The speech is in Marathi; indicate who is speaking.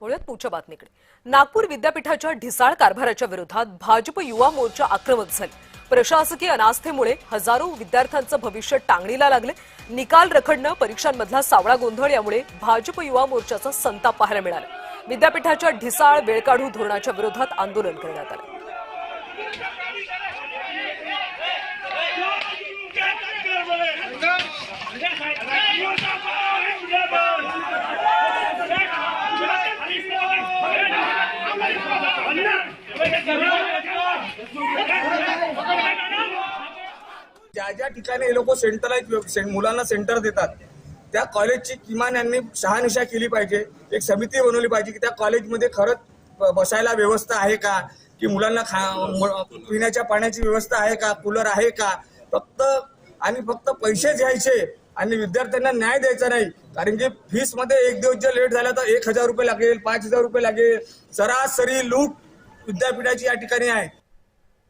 Speaker 1: वळूयात पुढच्या बातमीकडे। नागपूर विद्यापीठाच्या ढिसाळ कारभाराच्या विरोधात भाजप युवा मोर्चा आक्रमक झाले। प्रशासकीय अनास्थेमुळे हजारो विद्यार्थ्यांचं भविष्य टांगणीला लागले। निकाल रखडणं, परीक्षांमधला सावळा गोंधळ यामुळे भाजप युवा मोर्चाचा संताप पाहायला मिळाला। विद्यापीठाच्या ढिसाळ वेळकाढू धोरणाच्या विरोधात आंदोलन करण्यात आलं।
Speaker 2: ज्या ठिकाणी हे लोक सेंट्रलाइज मुलांना सेंटर देतात त्या कॉलेजची किमान यांनी शहानिशा केली पाहिजे। एक समिती बनवली पाहिजे की त्या कॉलेजमध्ये खरंच बसायला व्यवस्था आहे का, की मुलांना पिण्याच्या पाण्याची व्यवस्था आहे का, कूलर आहे का। फक्त पैसे घ्यायचे आणि विद्यार्थ्यांना न्याय द्यायचा नाही। कारण की फीस मध्ये एक दिवस जर लेट झाला तर 1000 रुपये लागेल, 5000 रुपये लागेल। सरासरी लूट विद्यापीठाची या ठिकाणी आहे।